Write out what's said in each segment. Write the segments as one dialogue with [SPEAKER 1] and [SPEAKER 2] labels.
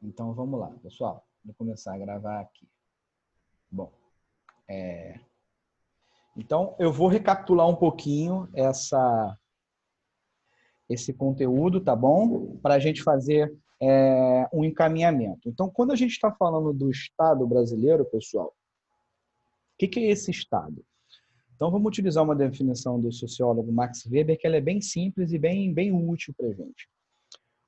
[SPEAKER 1] Então vamos lá, pessoal. Vou começar a gravar aqui. Bom, então eu vou recapitular um pouquinho esse conteúdo, tá bom? Para a gente fazer um encaminhamento. Então, quando a gente está falando do Estado brasileiro, pessoal, o que é esse Estado? Então, vamos utilizar uma definição do sociólogo Max Weber, que ela é bem simples e bem útil para a gente.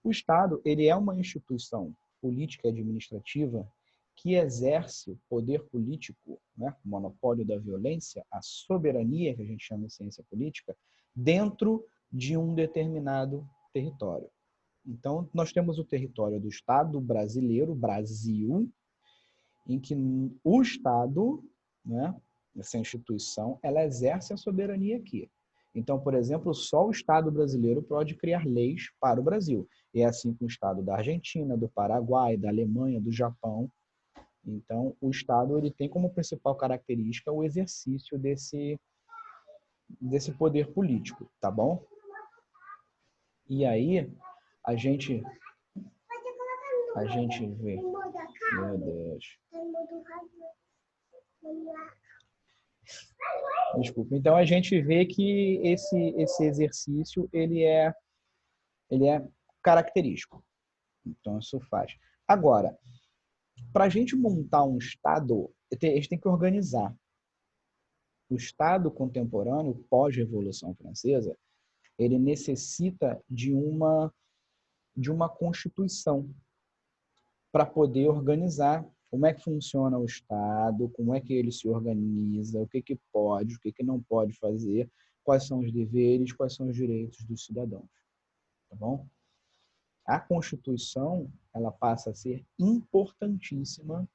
[SPEAKER 1] O Estado, ele é uma instituição política e administrativa que exerce poder político, né, o monopólio da violência, a soberania, que a gente chama de ciência política, dentro de um determinado território. Então, nós temos o território do Estado brasileiro, Brasil, em que o Estado, né, essa instituição, ela exerce a soberania aqui. Então, por exemplo, só o Estado brasileiro pode criar leis para o Brasil. E é assim com o Estado da Argentina, do Paraguai, da Alemanha, do Japão. Então, o Estado ele tem como principal característica o exercício desse poder político, tá bom? E aí, a gente vê... Meu Deus. Desculpa. Então, a gente vê que esse exercício ele é característico. Então, isso faz. Agora, para a gente montar um Estado, a gente tem que organizar. O Estado contemporâneo, pós-Revolução Francesa, ele necessita de uma Constituição para poder organizar como é que funciona o Estado, como é que ele se organiza, o que pode, o que não pode fazer, quais são os deveres, quais são os direitos dos cidadãos. Tá bom? A Constituição, ela passa a ser importantíssima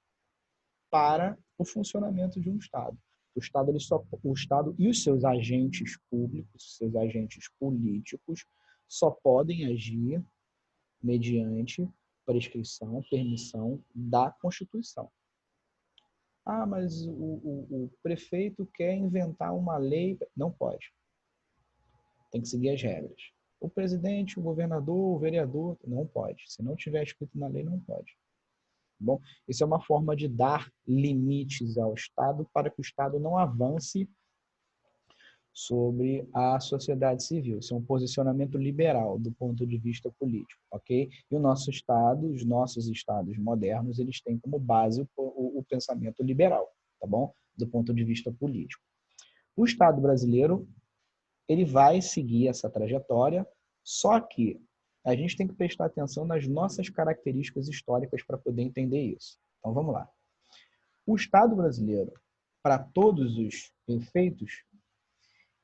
[SPEAKER 1] para o funcionamento de um Estado. O Estado e os seus agentes públicos, seus agentes políticos, só podem agir mediante prescrição, permissão da Constituição. Ah, mas o prefeito quer inventar uma lei. Não pode. Tem que seguir as regras. O presidente, o governador, o vereador, não pode. Se não tiver escrito na lei, não pode. Bom, isso é uma forma de dar limites ao Estado para que o Estado não avance sobre a sociedade civil. Isso é um posicionamento liberal do ponto de vista político, ok? E o nosso Estado, os nossos Estados modernos, eles têm como base o pensamento liberal, tá bom? Do ponto de vista político. O Estado brasileiro, ele vai seguir essa trajetória, só que a gente tem que prestar atenção nas nossas características históricas para poder entender isso. Então, vamos lá. O Estado brasileiro, para todos os efeitos,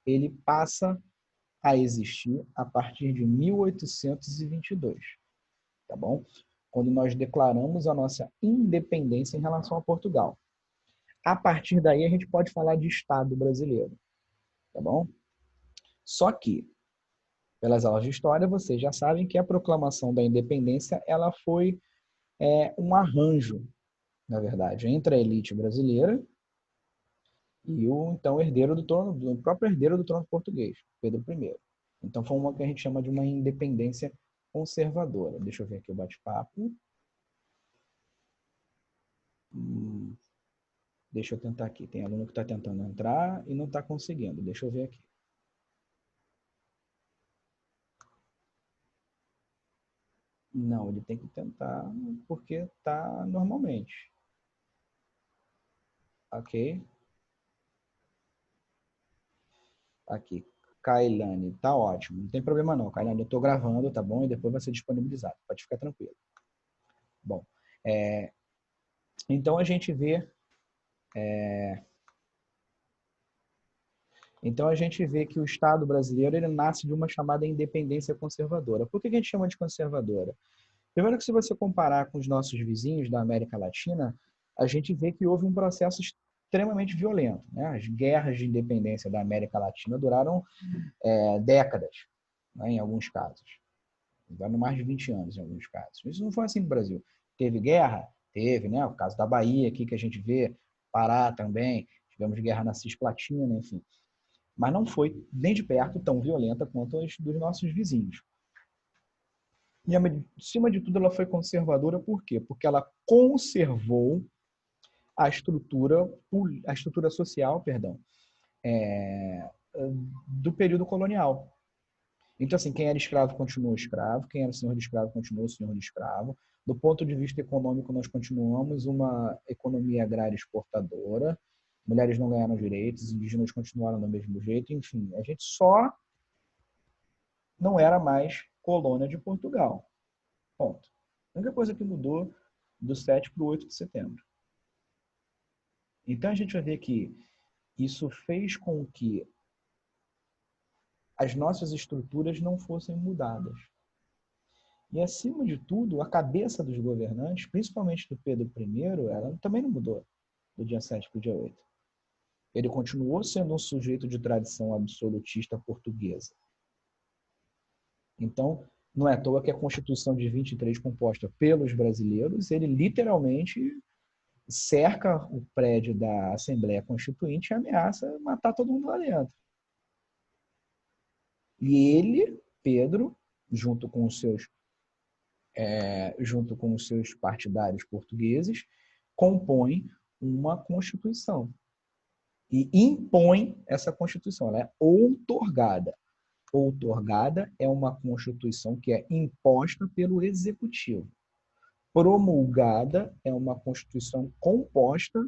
[SPEAKER 1] ele passa a existir a partir de 1822, tá bom? Quando nós declaramos a nossa independência em relação a Portugal. A partir daí, a gente pode falar de Estado brasileiro, tá bom? Só que, pelas aulas de história, vocês já sabem que a proclamação da independência ela foi um arranjo, na verdade, entre a elite brasileira e o então herdeiro do trono, o próprio herdeiro do trono português, Pedro I. Então foi uma que a gente chama de uma independência conservadora. Deixa eu ver aqui o bate-papo. Deixa eu tentar aqui. Tem aluno que está tentando entrar e não está conseguindo. Deixa eu ver aqui. Não, ele tem que tentar porque está normalmente. Ok? Aqui. Kailane, tá ótimo. Não tem problema não, Kailane. Eu estou gravando, tá bom? E depois vai ser disponibilizado. Pode ficar tranquilo. Bom, então a gente vê que o Estado brasileiro ele nasce de uma chamada independência conservadora. Por que a gente chama de conservadora? Primeiro que se você comparar com os nossos vizinhos da América Latina, a gente vê que houve um processo extremamente violento. Né? As guerras de independência da América Latina duraram décadas, né, em alguns casos. Duraram mais de 20 anos em alguns casos. Isso não foi assim no Brasil. Teve guerra? Teve, né? O caso da Bahia aqui que a gente vê, Pará também, tivemos guerra na Cisplatina, enfim. Mas não foi nem de perto tão violenta quanto as dos nossos vizinhos. E, acima de tudo, ela foi conservadora por quê? Porque ela conservou a estrutura social, perdão, é, do período colonial. Então, assim, quem era escravo continuou escravo, quem era senhor de escravo continuou senhor de escravo. Do ponto de vista econômico, nós continuamos uma economia agrária exportadora, mulheres não ganharam direitos, indígenas continuaram do mesmo jeito, enfim, a gente só não era mais colônia de Portugal. Ponto. A única coisa que mudou do 7 para o 8 de setembro. Então a gente vai ver que isso fez com que as nossas estruturas não fossem mudadas. E, acima de tudo, a cabeça dos governantes, principalmente do Pedro I, ela também não mudou do dia 7 para o dia 8. Ele continuou sendo um sujeito de tradição absolutista portuguesa. Então, não é à toa que a Constituição de 23, composta pelos brasileiros, ele literalmente cerca o prédio da Assembleia Constituinte e ameaça matar todo mundo lá dentro. E ele, Pedro, junto com os seus partidários portugueses, compõe uma Constituição e impõe essa Constituição. Ela é outorgada. Outorgada é uma Constituição que é imposta pelo Executivo. Promulgada é uma Constituição composta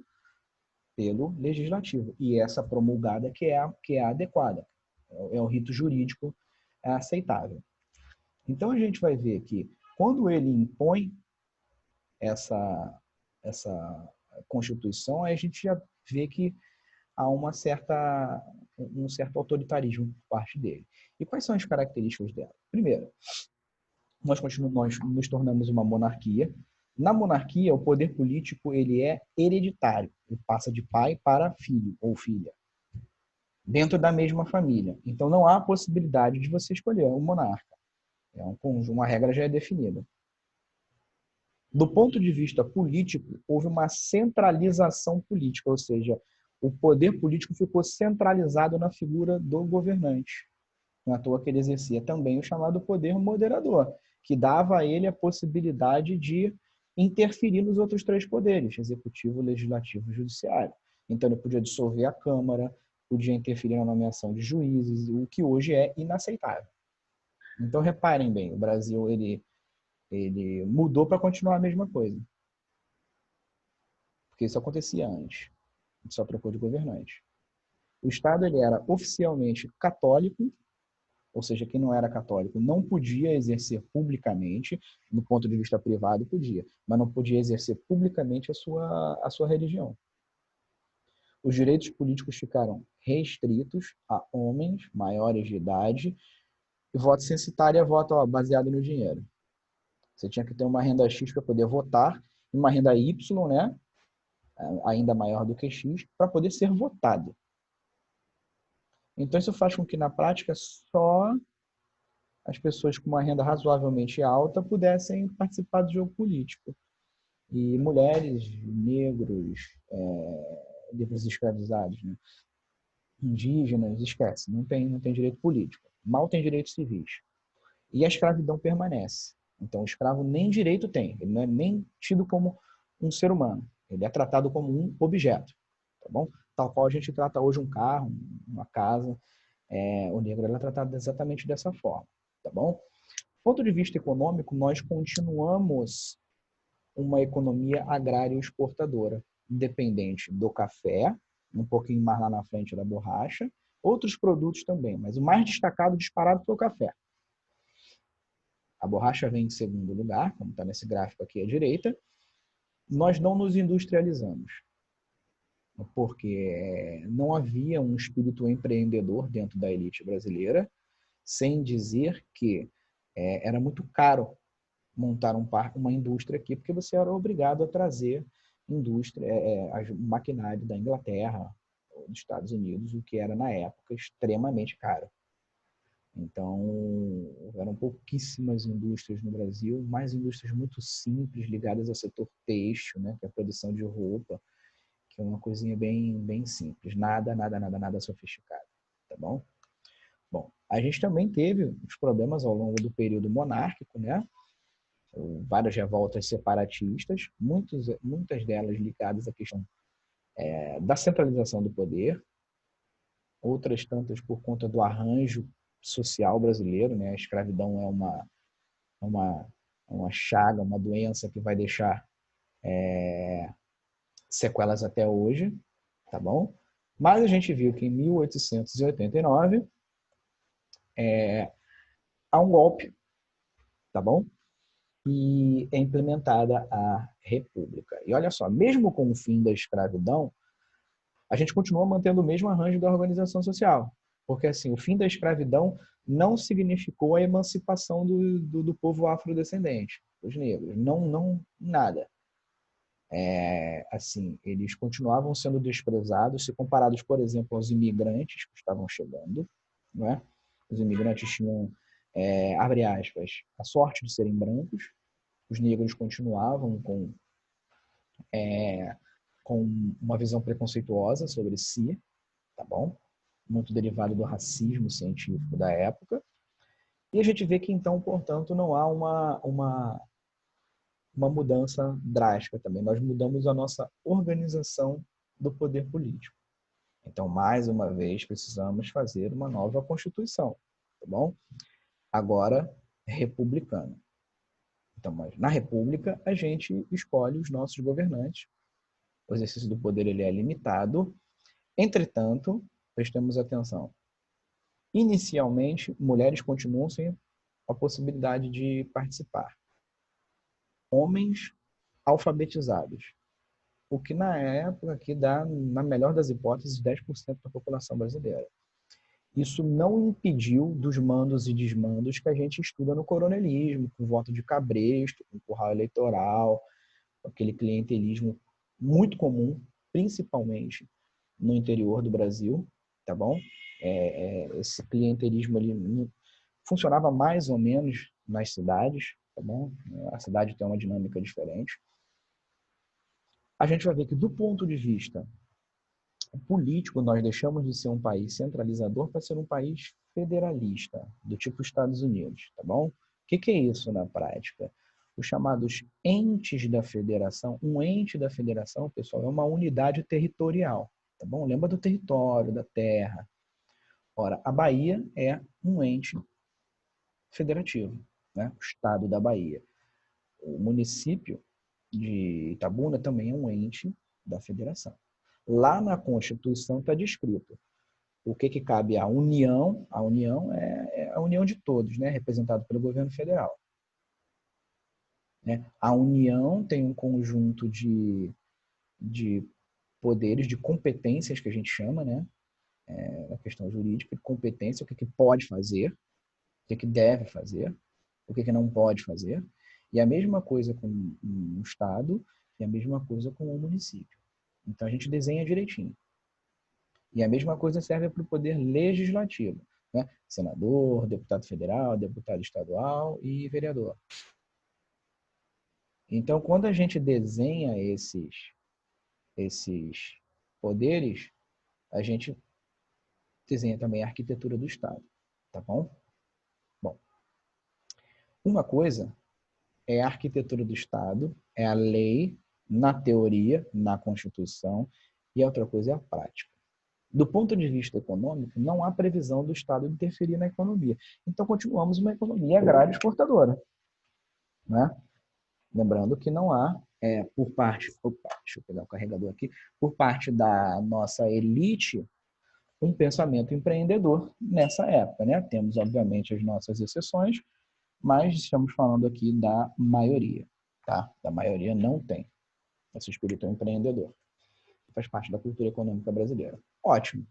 [SPEAKER 1] pelo Legislativo. E essa promulgada que é a adequada. É o rito jurídico aceitável. Então, a gente vai ver que, quando ele impõe essa Constituição, a gente já vê que há um certo autoritarismo por parte dele. E quais são as características dela? Primeiro, nós nos tornamos uma monarquia. Na monarquia, o poder político ele é hereditário. Ele passa de pai para filho ou filha, dentro da mesma família. Então, não há possibilidade de você escolher um monarca. Uma regra já é definida. Do ponto de vista político, houve uma centralização política, ou seja, o poder político ficou centralizado na figura do governante. Não é à toa que ele exercia também o chamado poder moderador, que dava a ele a possibilidade de interferir nos outros três poderes, executivo, legislativo e judiciário. Então ele podia dissolver a Câmara, podia interferir na nomeação de juízes, o que hoje é inaceitável. Então reparem bem, o Brasil ele mudou para continuar a mesma coisa. Porque isso acontecia antes. A gente só trocou de governante. O Estado ele era oficialmente católico, ou seja, quem não era católico não podia exercer publicamente, no ponto de vista privado podia, mas não podia exercer publicamente a sua religião. Os direitos políticos ficaram restritos a homens maiores de idade, e voto censitário é voto baseado no dinheiro. Você tinha que ter uma renda X para poder votar, e uma renda Y, né, ainda maior do que X, para poder ser votado. Então, isso faz com que, na prática, só as pessoas com uma renda razoavelmente alta pudessem participar do jogo político. E mulheres, negros, livres escravizados, né, indígenas, esquece, não tem direito político. Mal tem direitos civis. E a escravidão permanece. Então, o escravo nem direito tem. Ele não é nem tido como um ser humano. Ele é tratado como um objeto. Tá bom? Tal qual a gente trata hoje um carro, uma casa. O negro é tratado exatamente dessa forma. Tá bom? Do ponto de vista econômico, nós continuamos uma economia agrária exportadora, independente do café, um pouquinho mais lá na frente da borracha, outros produtos também, mas o mais destacado, disparado, foi o café. A borracha vem em segundo lugar, como está nesse gráfico aqui à direita. Nós não nos industrializamos, porque não havia um espírito empreendedor dentro da elite brasileira, sem dizer que era muito caro montar uma indústria aqui, porque você era obrigado a trazer maquinário da Inglaterra ou dos Estados Unidos, o que era, na época, extremamente caro. Então, eram pouquíssimas indústrias no Brasil, mais indústrias muito simples, ligadas ao setor têxtil, né, que é a produção de roupa, que é uma coisinha bem, bem simples, nada sofisticado, tá bom? Bom, a gente também teve os problemas ao longo do período monárquico, né? várias revoltas separatistas, muitas delas ligadas à questão da centralização do poder, outras tantas por conta do arranjo social brasileiro, né? A escravidão é uma chaga, uma doença que vai deixar sequelas até hoje, tá bom? Mas a gente viu que em 1889 há um golpe, tá bom? E é implementada a República. E olha só, mesmo com o fim da escravidão, a gente continua mantendo o mesmo arranjo da organização social. Porque, assim, o fim da escravidão não significou a emancipação do povo afrodescendente, dos negros. Não, nada. Assim, eles continuavam sendo desprezados se comparados, por exemplo, aos imigrantes que estavam chegando, não é? Os imigrantes tinham, abre aspas, a sorte de serem brancos, os negros continuavam com uma visão preconceituosa sobre si, tá bom? Muito derivado do racismo científico da época. E a gente vê que, então, portanto, não há uma mudança drástica também. Nós mudamos a nossa organização do poder político. Então, mais uma vez, precisamos fazer uma nova Constituição, tá bom? Agora, republicana. Então, mas na República, a gente escolhe os nossos governantes. O exercício do poder ele é limitado. Entretanto, prestemos atenção. Inicialmente, mulheres continuam sem a possibilidade de participar. Homens alfabetizados, o que na época aqui dá, na melhor das hipóteses, 10% da população brasileira. Isso não impediu dos mandos e desmandos que a gente estuda no coronelismo, com voto de cabresto, com curral eleitoral, aquele clientelismo muito comum, principalmente no interior do Brasil, tá bom? Esse clientelismo ali funcionava mais ou menos nas cidades, tá bom? A cidade tem uma dinâmica diferente. A gente vai ver que, do ponto de vista político, nós deixamos de ser um país centralizador para ser um país federalista, do tipo Estados Unidos, tá bom? O que é isso na prática? Os chamados entes da federação. Um ente da federação, pessoal, é uma unidade territorial, tá bom? Lembra do território, da terra. Ora, a Bahia é um ente federativo, né? O estado da Bahia. O município de Itabuna também é um ente da federação. Lá na Constituição está descrito o que cabe à União. A União é a união de todos, né? Representado pelo governo federal. Né? A União tem um conjunto de poderes, de competências que a gente chama, né? A questão jurídica, de competência, o que pode fazer, o que deve fazer, o que não pode fazer. E a mesma coisa com o Estado e a mesma coisa com o município. Então a gente desenha direitinho. E a mesma coisa serve para o poder legislativo, né? Senador, deputado federal, deputado estadual e vereador. Então, quando a gente desenha esses poderes, a gente desenha também a arquitetura do Estado, tá bom? Bom, uma coisa é a arquitetura do Estado, é a lei, na teoria, na Constituição, e a outra coisa é a prática. Do ponto de vista econômico, não há previsão do Estado interferir na economia. Então, continuamos uma economia agrária exportadora, né? Lembrando que não há, por parte... Opa, deixa eu pegar o carregador aqui. Por parte da nossa elite, um pensamento empreendedor nessa época, né? Temos, obviamente, as nossas exceções, mas estamos falando aqui da maioria, tá? Da maioria não tem esse espírito empreendedor. Faz parte da cultura econômica brasileira. Ótimo.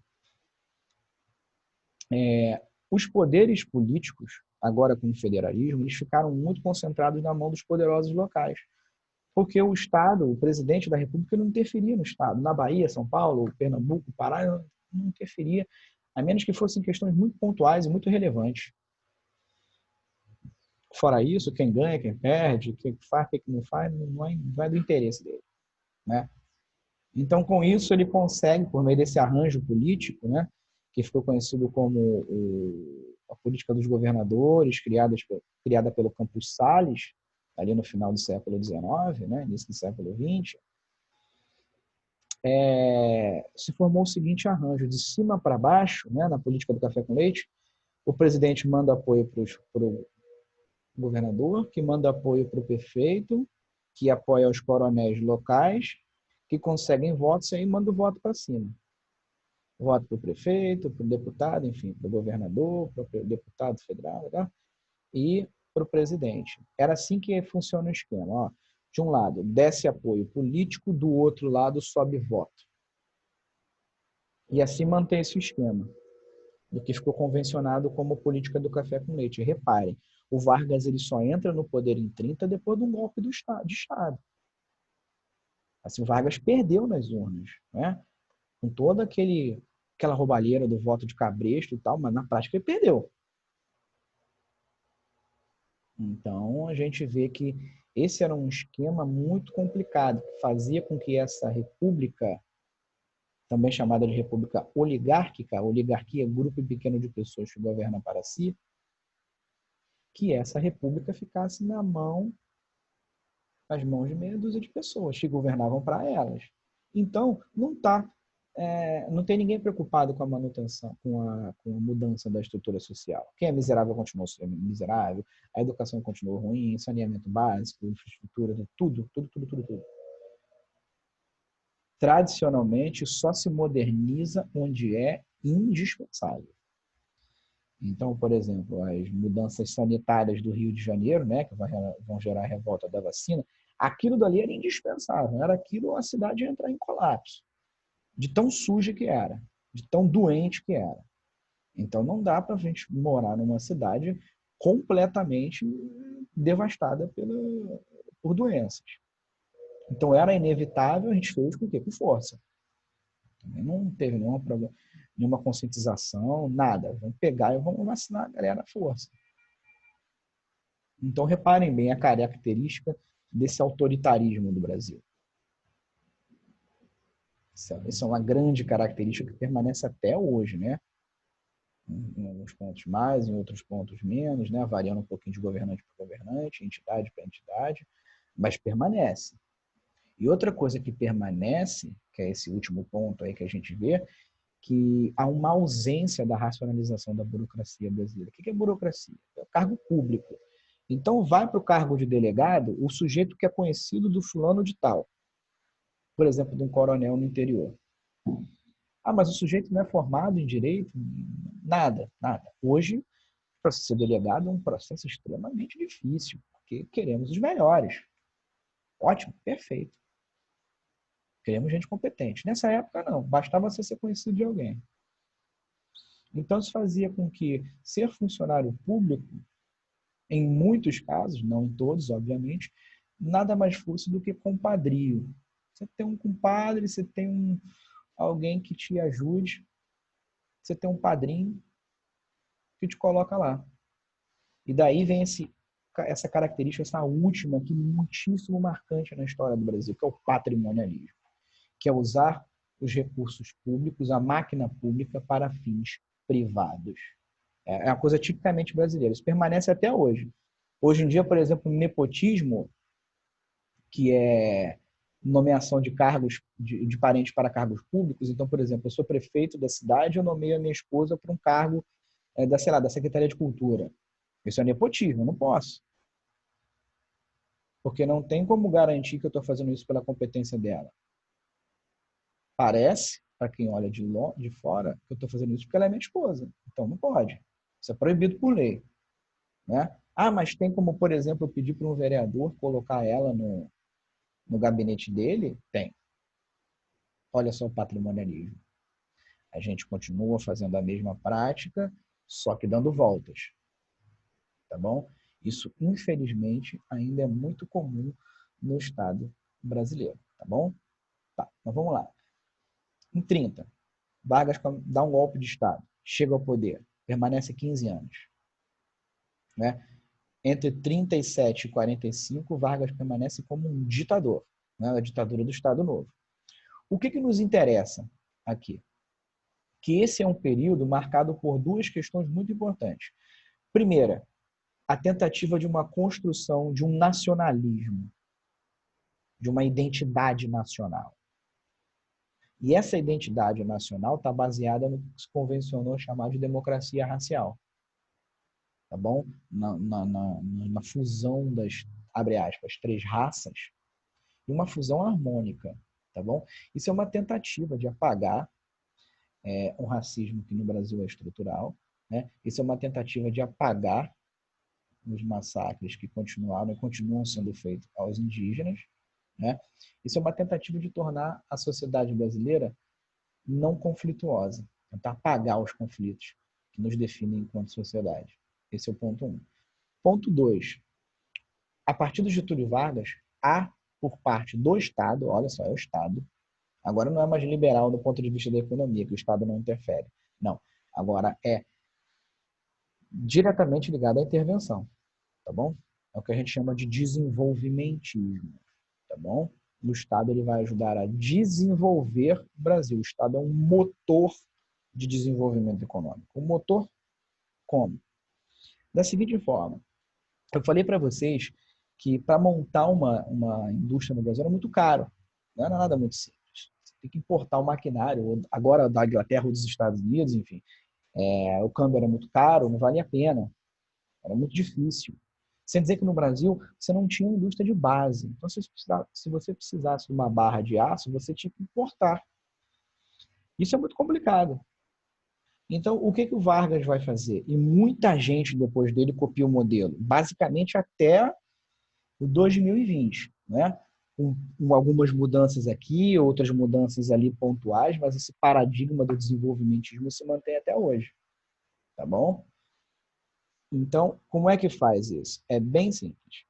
[SPEAKER 1] Os poderes políticos, agora com o federalismo, eles ficaram muito concentrados na mão dos poderosos locais. Porque o Estado, o presidente da República, não interferia no Estado. Na Bahia, São Paulo, Pernambuco, Pará, não interferia, a menos que fossem questões muito pontuais e muito relevantes. Fora isso, quem ganha, quem perde, o que faz, o que não faz, não é do interesse dele, né? Então, com isso, ele consegue, por meio desse arranjo político, né, que ficou conhecido como a política dos governadores, criada pelo Campos Salles, ali no final do século XIX, né, início do século XX, se formou o seguinte arranjo, de cima para baixo, né, na política do café com leite, o presidente manda apoio para o governador, que manda apoio para o prefeito, que apoia os coronéis locais, que conseguem votos e aí manda o voto para cima. Voto para o prefeito, para o deputado, enfim, para o governador, para o deputado federal, tá? E para o presidente. Era assim que funciona o esquema. Ó. De um lado, desce apoio político, do outro lado, sobe voto. E assim mantém esse esquema, do que ficou convencionado como política do café com leite. E reparem, o Vargas ele só entra no poder em 30 depois de um golpe de Estado. Assim, o Vargas perdeu nas urnas, né? Com toda aquela roubalheira do voto de cabresto e tal, mas na prática ele perdeu. Então, a gente vê que esse era um esquema muito complicado, que fazia com que essa república, também chamada de república oligárquica, oligarquia, grupo pequeno de pessoas que governam para si, que essa república ficasse nas mãos de meia dúzia de pessoas que governavam para elas. Então, não tem ninguém preocupado com a manutenção, com a mudança da estrutura social. Quem é miserável continua sendo miserável, a educação continua ruim, saneamento básico, infraestrutura, tudo. Tradicionalmente, só se moderniza onde é indispensável. Então, por exemplo, as mudanças sanitárias do Rio de Janeiro, né, que vão gerar a revolta da vacina, aquilo dali era indispensável, era aquilo a cidade ia entrar em colapso, de tão suja que era, de tão doente que era. Então, não dá para a gente morar numa cidade completamente devastada por doenças. Então, era inevitável, a gente fez com o quê? Com força. Também não teve nenhuma conscientização, nada. Vamos pegar e vamos vacinar a galera à força. Então, reparem bem a característica desse autoritarismo do Brasil. Essa é uma grande característica que permanece até hoje, né? Em alguns pontos mais, em outros pontos menos, né? Variando um pouquinho de governante para governante, entidade para entidade, mas permanece. E outra coisa que permanece, que é esse último ponto aí que a gente vê, que há uma ausência da racionalização da burocracia brasileira. O que é burocracia? É o cargo público. Então, vai para o cargo de delegado o sujeito que é conhecido do fulano de tal, por exemplo, de um coronel no interior. Ah, mas o sujeito não é formado em direito? Nada. Hoje, para ser delegado é um processo extremamente difícil, porque queremos os melhores. Ótimo, perfeito. Queremos gente competente. Nessa época, não. Bastava você ser conhecido de alguém. Então, isso fazia com que ser funcionário público, em muitos casos, não em todos, obviamente, nada mais fosse do que compadrio. Você tem um compadre, você tem alguém que te ajude, você tem um padrinho que te coloca lá. E daí vem essa característica, essa última, que é muitíssimo marcante na história do Brasil, que é o patrimonialismo, que é usar os recursos públicos, a máquina pública, para fins privados. É uma coisa tipicamente brasileira. Isso permanece até hoje. Hoje em dia, por exemplo, o nepotismo, que é nomeação de cargos de parentes para cargos públicos. Então, por exemplo, eu sou prefeito da cidade, eu nomeio a minha esposa para um cargo da Secretaria de Cultura. Isso é nepotismo, eu não posso. Porque não tem como garantir que eu estou fazendo isso pela competência dela. Parece, para quem olha de fora, que eu estou fazendo isso porque ela é minha esposa. Então não pode. Isso é proibido por lei. Né? Ah, mas tem como, por exemplo, eu pedir para um vereador colocar ela no gabinete dele? Tem. Olha só o patrimonialismo. A gente continua fazendo a mesma prática, só que dando voltas. Tá bom? Isso, infelizmente, ainda é muito comum no Estado brasileiro. Tá bom? Tá, mas vamos lá. Em 30, Vargas dá um golpe de Estado, chega ao poder, permanece 15 anos. Né? Entre 37 e 45, Vargas permanece como um ditador, né? A ditadura do Estado Novo. O que nos interessa aqui? Que esse é um período marcado por duas questões muito importantes. Primeira, a tentativa de uma construção de um nacionalismo, de uma identidade nacional. E essa identidade nacional está baseada no que se convencionou chamar de democracia racial, tá bom? Na fusão das, abre aspas, três raças, e uma fusão harmônica, tá bom? Isso é uma tentativa de apagar um racismo que no Brasil é estrutural, né? Isso é uma tentativa de apagar os massacres que continuaram e continuam sendo feitos aos indígenas, né? Isso é uma tentativa de tornar a sociedade brasileira não conflituosa, tentar apagar os conflitos que nos definem enquanto sociedade. Esse é o ponto 1. Ponto 2. A partir do Getúlio Vargas, há, por parte do Estado, olha só, é o Estado, agora não é mais liberal do ponto de vista da economia, que o Estado não interfere. Não. Agora é diretamente ligado à intervenção, tá bom? É o que a gente chama de desenvolvimentismo, tá bom? O Estado ele vai ajudar a desenvolver o Brasil. O Estado é um motor de desenvolvimento econômico. O motor como? Da seguinte forma, eu falei para vocês que para montar uma indústria no Brasil era muito caro, não era nada muito simples. Você tem que importar o maquinário, agora da Inglaterra ou dos Estados Unidos, enfim. O câmbio era muito caro, não valia a pena, era muito difícil. Sem dizer que no Brasil você não tinha indústria de base. Então, se você precisasse de uma barra de aço, você tinha que importar. Isso é muito complicado. Então, o que o Vargas vai fazer? E muita gente depois dele copia o modelo, basicamente até o 2020, né? Com algumas mudanças aqui, outras mudanças ali pontuais, mas esse paradigma do desenvolvimentismo se mantém até hoje, tá bom? Então, como é que faz isso? É bem simples.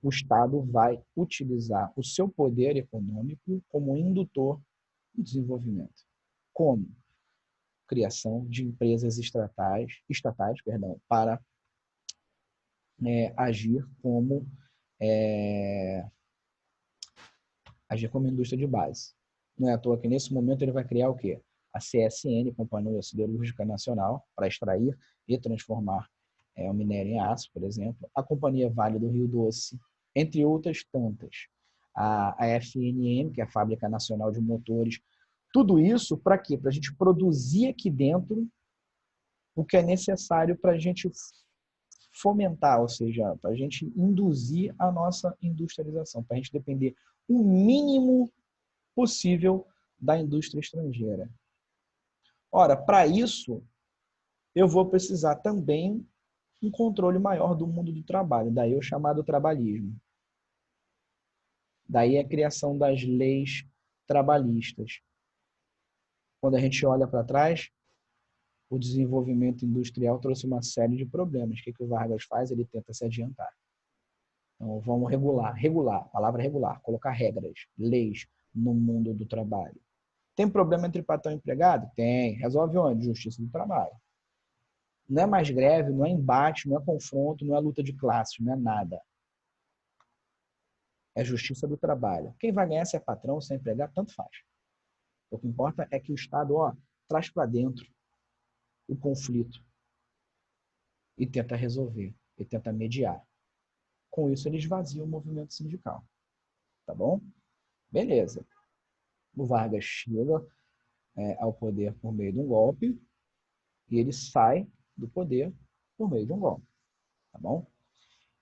[SPEAKER 1] O Estado vai utilizar o seu poder econômico como indutor do desenvolvimento. Como? Criação de empresas estatais para agir como indústria de base. Não é à toa que nesse momento ele vai criar o quê? A CSN, Companhia Siderúrgica Nacional, para extrair e transformar o minério em aço, por exemplo. A Companhia Vale do Rio Doce, entre outras tantas. A FNM, que é a Fábrica Nacional de Motores. Tudo isso para quê? Para a gente produzir aqui dentro o que é necessário para a gente fomentar, ou seja, para a gente induzir a nossa industrialização, para a gente depender o mínimo possível da indústria estrangeira. Ora, para isso, eu vou precisar também um controle maior do mundo do trabalho, daí o chamado trabalhismo. Daí a criação das leis trabalhistas. Quando a gente olha para trás, o desenvolvimento industrial trouxe uma série de problemas. O que o Vargas faz? Ele tenta se adiantar. Então, vamos regular, palavra regular, colocar regras, leis no mundo do trabalho. Tem problema entre patrão e empregado? Tem. Resolve onde? Justiça do trabalho. Não é mais greve, não é embate, não é confronto, não é luta de classes, não é nada. É justiça do trabalho. Quem vai ganhar se é patrão, se é empregado, tanto faz. O que importa é que o Estado traz para dentro o conflito e tenta resolver, e tenta mediar. Com isso, ele esvazia o movimento sindical. Tá bom? Beleza. O Vargas chega ao poder por meio de um golpe e ele sai do poder por meio de um golpe. Tá bom?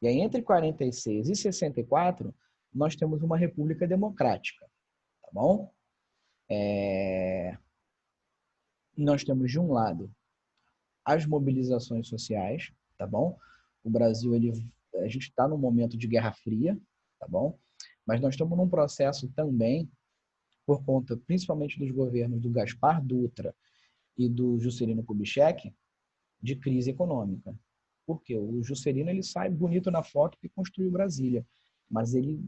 [SPEAKER 1] E aí, entre 46 e 64, nós temos uma república democrática. Tá bom? Nós temos, de um lado, as mobilizações sociais, tá bom? O Brasil, a gente está num momento de Guerra Fria, tá bom? Mas nós estamos num processo também, por conta principalmente dos governos do Gaspar Dutra e do Juscelino Kubitschek, de crise econômica. Por quê? O Juscelino ele sai bonito na foto que construiu Brasília, mas ele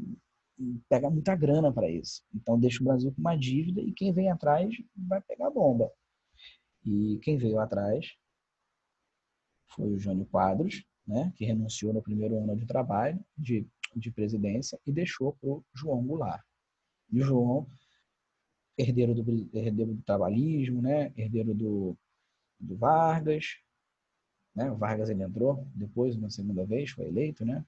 [SPEAKER 1] pega muita grana para isso. Então deixa o Brasil com uma dívida e quem vem atrás vai pegar bomba. E quem veio atrás foi o Jânio Quadros, né, que renunciou no primeiro ano de trabalho, de presidência, e deixou para o João Goulart. E o João, herdeiro do trabalhismo, né, herdeiro do Vargas, né? O Vargas ele entrou depois, uma segunda vez, foi eleito, né?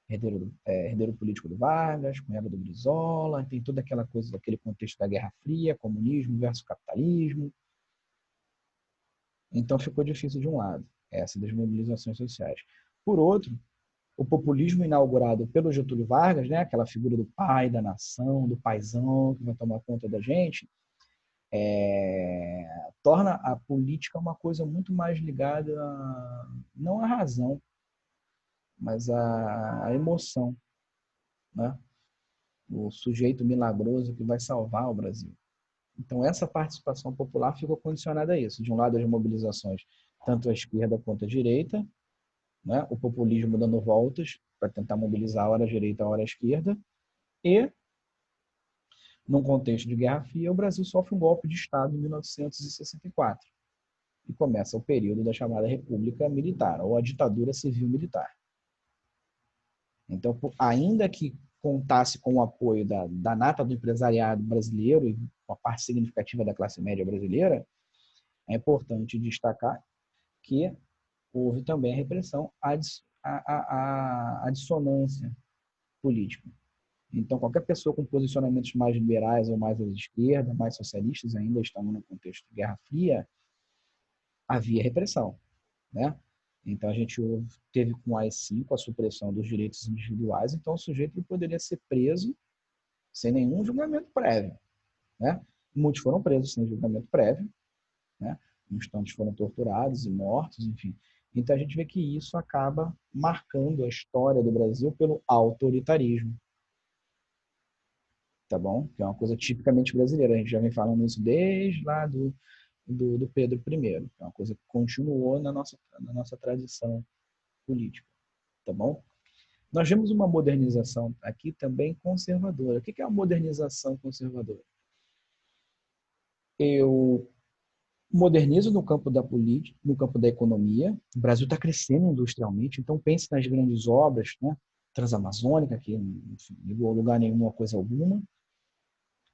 [SPEAKER 1] Herdeiro político do Vargas, cunhado do Brizola, tem toda aquela coisa daquele contexto da Guerra Fria, comunismo versus capitalismo. Então ficou difícil de um lado, essa das mobilizações sociais. Por outro, o populismo inaugurado pelo Getúlio Vargas, né, aquela figura do pai da nação, do paizão que vai tomar conta da gente, torna a política uma coisa muito mais ligada não à razão, mas à emoção, né? O sujeito milagroso que vai salvar o Brasil. Então, essa participação popular ficou condicionada a isso. De um lado, as mobilizações, tanto à esquerda quanto à direita, né? O populismo dando voltas para tentar mobilizar a hora à direita, a hora à esquerda, e, num contexto de Guerra Fria, o Brasil sofre um golpe de Estado em 1964 e começa o período da chamada República Militar, ou a ditadura civil-militar. Então, ainda que contasse com o apoio da nata do empresariado brasileiro e uma parte significativa da classe média brasileira, é importante destacar que houve também a repressão à dissonância política. Então, qualquer pessoa com posicionamentos mais liberais ou mais à esquerda, mais socialistas, ainda estamos no contexto de Guerra Fria, havia repressão, né? Então, a gente teve com o AI-5 a supressão dos direitos individuais, então o sujeito poderia ser preso sem nenhum julgamento prévio, né? Muitos foram presos sem julgamento prévio, né? Uns tantos foram torturados e mortos, enfim. Então, a gente vê que isso acaba marcando a história do Brasil pelo autoritarismo, tá bom? Que é uma coisa tipicamente brasileira. A gente já vem falando isso desde lá do Pedro I, que é uma coisa que continuou na nossa tradição política, tá bom? Nós vemos uma modernização aqui também conservadora. O que é a modernização conservadora? Eu modernizo no campo da política, no campo da economia. O Brasil está crescendo industrialmente, então pense nas grandes obras, né? Transamazônica, que não ligou a lugar nenhum a coisa alguma,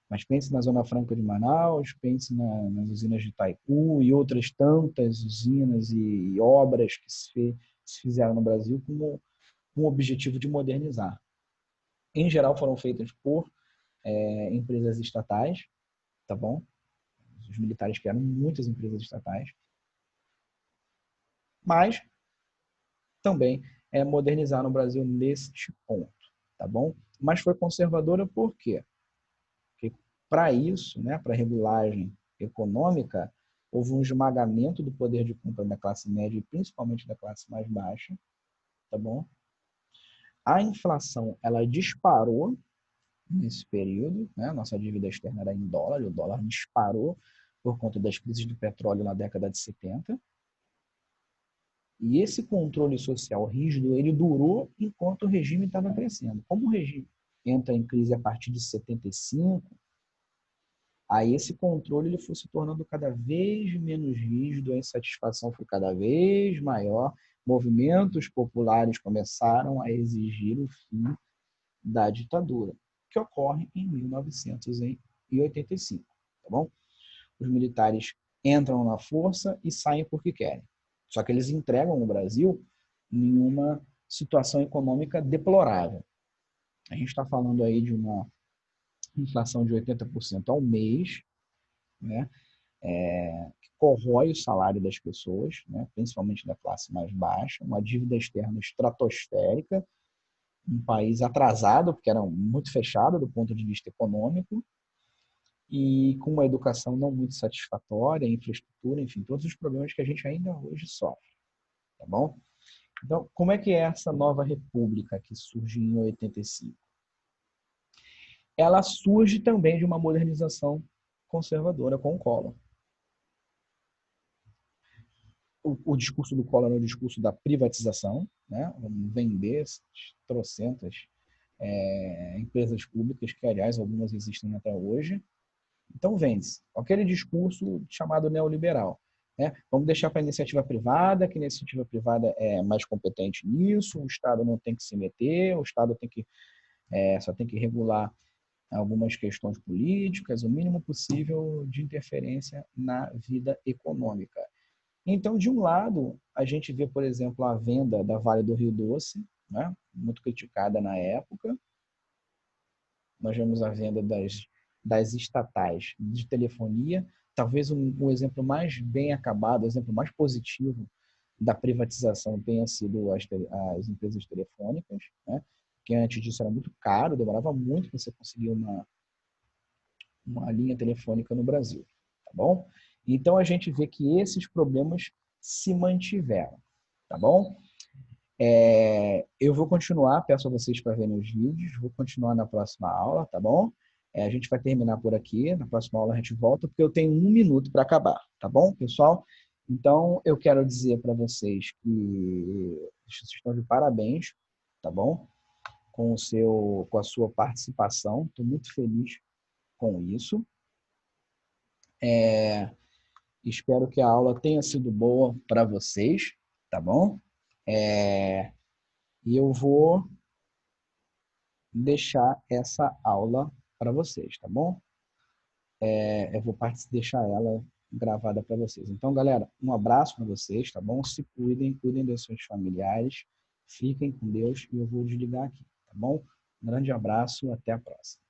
[SPEAKER 1] mas pense na Zona Franca de Manaus, pense nas usinas de Itaipu e outras tantas usinas e obras que se fizeram no Brasil com o objetivo de modernizar. Em geral, foram feitas por empresas estatais, tá bom? Os militares criaram muitas empresas estatais, mas também modernizar no Brasil neste ponto, tá bom? Mas foi conservadora por quê? Porque para isso, né, para regulagem econômica, houve um esmagamento do poder de compra da classe média e principalmente da classe mais baixa, tá bom? A inflação, ela disparou nesse período, né? Nossa dívida externa era em dólar, e o dólar disparou por conta das crises do petróleo na década de 70. E esse controle social rígido, ele durou enquanto o regime estava crescendo. Como o regime entra em crise a partir de 75, aí esse controle ele foi se tornando cada vez menos rígido, a insatisfação foi cada vez maior, movimentos populares começaram a exigir o fim da ditadura, que ocorre em 1985, tá bom? Os militares entram na força e saem porque querem. Só que eles entregam o Brasil em uma situação econômica deplorável. A gente está falando aí de uma inflação de 80% ao mês, né? Que corrói o salário das pessoas, né? Principalmente da classe mais baixa, uma dívida externa estratosférica, um país atrasado, porque era muito fechado do ponto de vista econômico, e com uma educação não muito satisfatória, infraestrutura, enfim, todos os problemas que a gente ainda hoje sofre, tá bom? Então, como é que é essa nova república que surge em 85? Ela surge também de uma modernização conservadora com o Collor. O discurso do Collor é o discurso da privatização, né? Vamos vender trocentas empresas públicas, que, aliás, algumas existem até hoje. Então, vende-se aquele discurso chamado neoliberal. Né? Vamos deixar para a iniciativa privada, que a iniciativa privada é mais competente nisso, o Estado não tem que se meter, o Estado só tem que regular algumas questões políticas, o mínimo possível de interferência na vida econômica. Então, de um lado, a gente vê, por exemplo, a venda da Vale do Rio Doce, né? Muito criticada na época. Nós vemos a venda das estatais de telefonia. Talvez o exemplo mais bem acabado, o exemplo mais positivo da privatização tenha sido as empresas telefônicas, né? Que antes disso era muito caro, demorava muito para você conseguir uma linha telefônica no Brasil, tá bom? Então a gente vê que esses problemas se mantiveram, tá bom? Eu vou continuar, peço a vocês para verem os vídeos, vou continuar na próxima aula, tá bom? A gente vai terminar por aqui, na próxima aula a gente volta, porque eu tenho 1 minuto para acabar, tá bom, pessoal? Então, eu quero dizer para vocês que vocês estão de parabéns, tá bom? Com a sua participação, estou muito feliz com isso. Espero que a aula tenha sido boa para vocês, tá bom? E eu vou deixar essa aula para vocês, tá bom? Eu vou deixar ela gravada para vocês. Então, galera, um abraço para vocês, tá bom? Se cuidem, cuidem dos seus familiares, fiquem com Deus e eu vou desligar aqui, tá bom? Um grande abraço, até a próxima.